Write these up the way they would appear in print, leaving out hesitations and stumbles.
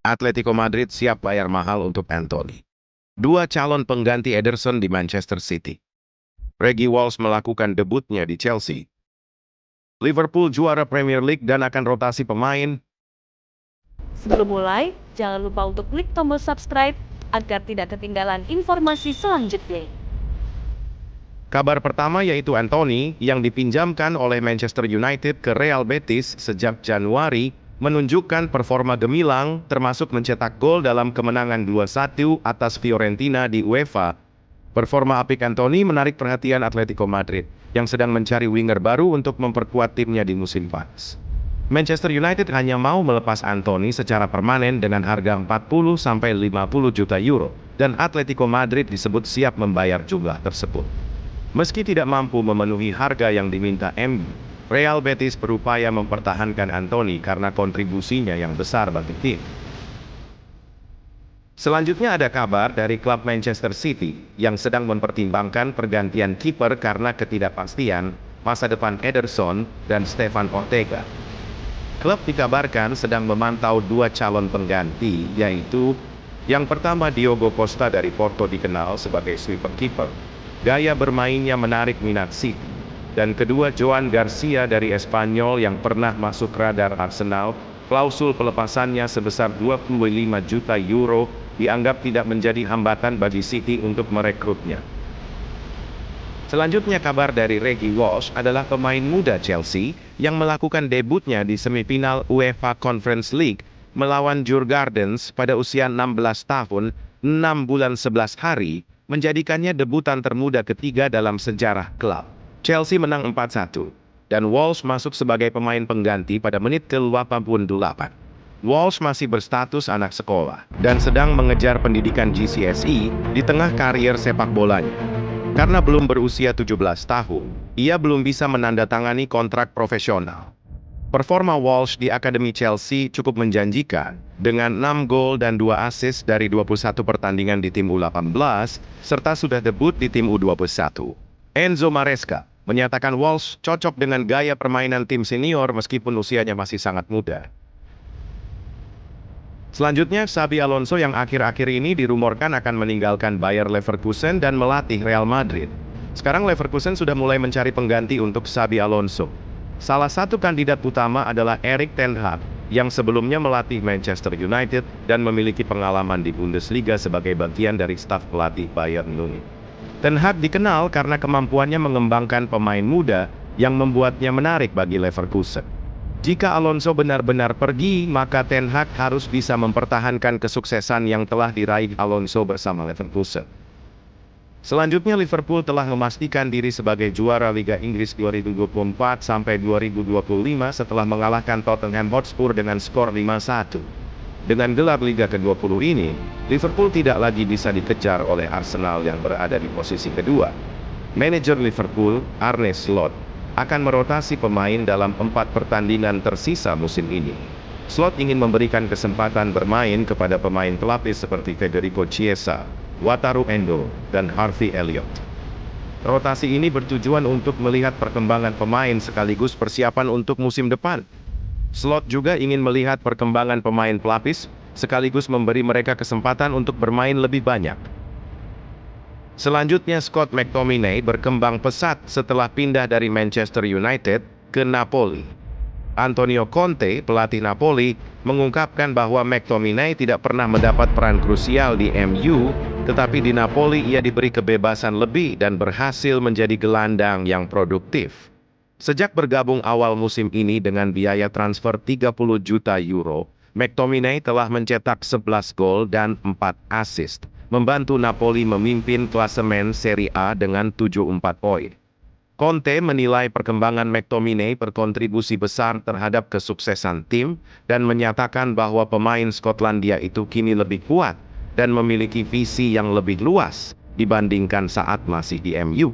Atletico Madrid siap bayar mahal untuk Anthony. Dua calon pengganti Ederson di Manchester City. Reggie Walsh melakukan debutnya di Chelsea. Liverpool juara Premier League dan akan rotasi pemain. Sebelum mulai, jangan lupa untuk klik tombol subscribe agar tidak ketinggalan informasi selanjutnya. Kabar pertama yaitu Anthony yang dipinjamkan oleh Manchester United ke Real Betis sejak Januari menunjukkan performa gemilang termasuk mencetak gol dalam kemenangan 2-1 atas Fiorentina di UEFA. Performa apik Anthony menarik perhatian Atletico Madrid yang sedang mencari winger baru untuk memperkuat timnya di musim panas. Manchester United hanya mau melepas Anthony secara permanen dengan harga 40-50 juta euro dan Atletico Madrid disebut siap membayar jumlah tersebut. Meski tidak mampu memenuhi harga yang diminta MU, Real Betis berupaya mempertahankan Anthony karena kontribusinya yang besar bagi tim. Selanjutnya ada kabar dari klub Manchester City yang sedang mempertimbangkan pergantian kiper karena ketidakpastian masa depan Ederson dan Stefan Ortega. Klub dikabarkan sedang memantau dua calon pengganti, yaitu yang pertama Diogo Costa dari Porto dikenal sebagai sweeper keeper. Gaya bermainnya menarik minat City. Dan kedua Joan Garcia dari Espanyol yang pernah masuk radar Arsenal. Klausul pelepasannya sebesar 25 juta euro dianggap tidak menjadi hambatan bagi City untuk merekrutnya. Selanjutnya kabar dari Reggie Walsh adalah pemain muda Chelsea yang melakukan debutnya di semifinal UEFA Conference League melawan Djurgårdens pada usia 16 tahun, 6 bulan 11 hari, menjadikannya debutan termuda ketiga dalam sejarah klub. Chelsea menang 4-1, dan Walsh masuk sebagai pemain pengganti pada menit ke-88. Walsh masih berstatus anak sekolah, dan sedang mengejar pendidikan GCSE di tengah karier sepak bolanya. Karena belum berusia 17 tahun, ia belum bisa menandatangani kontrak profesional. Performa Walsh di Akademi Chelsea cukup menjanjikan, dengan 6 gol dan 2 assist dari 21 pertandingan di tim U18, serta sudah debut di tim U21. Enzo Maresca menyatakan Walsh cocok dengan gaya permainan tim senior meskipun usianya masih sangat muda. Selanjutnya, Xabi Alonso yang akhir-akhir ini dirumorkan akan meninggalkan Bayer Leverkusen dan melatih Real Madrid. Sekarang Leverkusen sudah mulai mencari pengganti untuk Xabi Alonso. Salah satu kandidat utama adalah Erik ten Hag, yang sebelumnya melatih Manchester United dan memiliki pengalaman di Bundesliga sebagai bagian dari staf pelatih Bayern Munich. Ten Hag dikenal karena kemampuannya mengembangkan pemain muda yang membuatnya menarik bagi Leverkusen. Jika Alonso benar-benar pergi, maka Ten Hag harus bisa mempertahankan kesuksesan yang telah diraih Alonso bersama Leverkusen. Selanjutnya, Liverpool telah memastikan diri sebagai juara Liga Inggris 2024-2025 setelah mengalahkan Tottenham Hotspur dengan skor 5-1. Dengan gelar Liga ke-20 ini, Liverpool tidak lagi bisa dikejar oleh Arsenal yang berada di posisi kedua. Manajer Liverpool, Arne Slot, akan merotasi pemain dalam 4 pertandingan tersisa musim ini. Slot ingin memberikan kesempatan bermain kepada pemain pelapis seperti Federico Chiesa, Wataru Endo, dan Harvey Elliott. Rotasi ini bertujuan untuk melihat perkembangan pemain sekaligus persiapan untuk musim depan. Slot juga ingin melihat perkembangan pemain pelapis, sekaligus memberi mereka kesempatan untuk bermain lebih banyak. Selanjutnya, Scott McTominay berkembang pesat setelah pindah dari Manchester United ke Napoli. Antonio Conte, pelatih Napoli, mengungkapkan bahwa McTominay tidak pernah mendapat peran krusial di MU, tetapi di Napoli ia diberi kebebasan lebih dan berhasil menjadi gelandang yang produktif. Sejak bergabung awal musim ini dengan biaya transfer 30 juta euro, McTominay telah mencetak 11 gol dan 4 assist, membantu Napoli memimpin klasemen Serie A dengan 74 poin. Conte menilai perkembangan McTominay berkontribusi besar terhadap kesuksesan tim dan menyatakan bahwa pemain Skotlandia itu kini lebih kuat dan memiliki visi yang lebih luas dibandingkan saat masih di MU.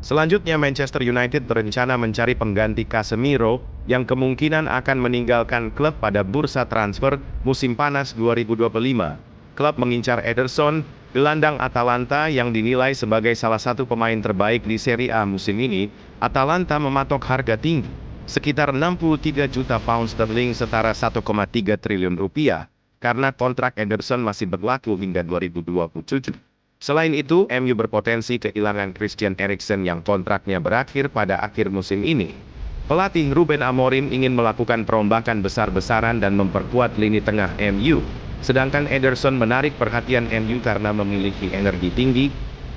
Selanjutnya, Manchester United berencana mencari pengganti Casemiro yang kemungkinan akan meninggalkan klub pada bursa transfer musim panas 2025. Klub mengincar Ederson, gelandang Atalanta yang dinilai sebagai salah satu pemain terbaik di Serie A musim ini. Atalanta mematok harga tinggi, sekitar 63 juta pound sterling setara 1,3 triliun rupiah, karena kontrak Ederson masih berlaku hingga 2027. Selain itu, MU berpotensi kehilangan Christian Eriksen yang kontraknya berakhir pada akhir musim ini. Pelatih Ruben Amorim ingin melakukan perombakan besar-besaran dan memperkuat lini tengah MU, sedangkan Ederson menarik perhatian MU karena memiliki energi tinggi,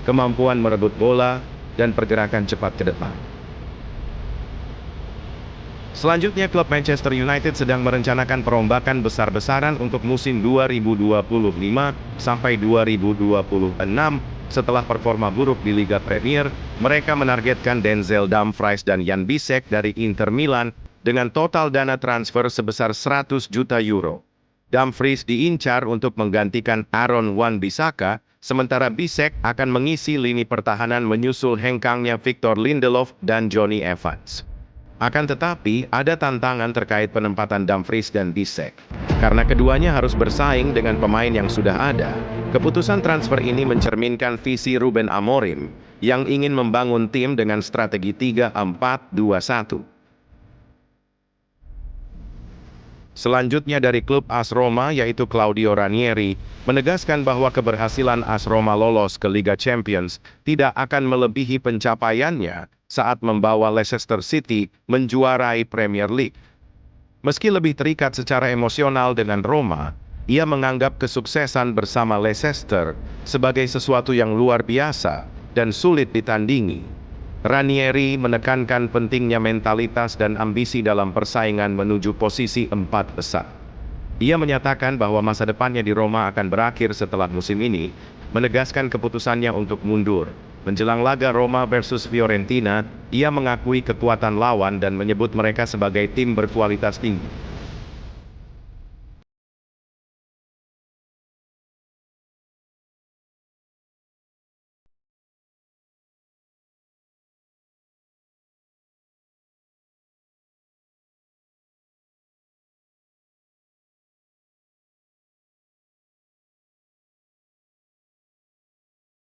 kemampuan merebut bola, dan pergerakan cepat ke depan. Selanjutnya, klub Manchester United sedang merencanakan perombakan besar-besaran untuk musim 2025 sampai 2026. Setelah performa buruk di Liga Premier, mereka menargetkan Denzel Dumfries dan Jan Bisek dari Inter Milan dengan total dana transfer sebesar 100 juta euro. Dumfries diincar untuk menggantikan Aaron Wan-Bissaka, sementara Bisek akan mengisi lini pertahanan menyusul hengkangnya Victor Lindelof dan Johnny Evans. Akan tetapi, ada tantangan terkait penempatan Dumfries dan Bisek. Karena keduanya harus bersaing dengan pemain yang sudah ada, keputusan transfer ini mencerminkan visi Ruben Amorim yang ingin membangun tim dengan strategi 3-4-2-1. Selanjutnya dari klub AS Roma yaitu Claudio Ranieri, menegaskan bahwa keberhasilan AS Roma lolos ke Liga Champions tidak akan melebihi pencapaiannya saat membawa Leicester City menjuarai Premier League. Meski lebih terikat secara emosional dengan Roma, ia menganggap kesuksesan bersama Leicester sebagai sesuatu yang luar biasa dan sulit ditandingi. Ranieri menekankan pentingnya mentalitas dan ambisi dalam persaingan menuju posisi 4 besar. Ia menyatakan bahwa masa depannya di Roma akan berakhir setelah musim ini, menegaskan keputusannya untuk mundur. Menjelang laga Roma versus Fiorentina, ia mengakui kekuatan lawan dan menyebut mereka sebagai tim berkualitas tinggi.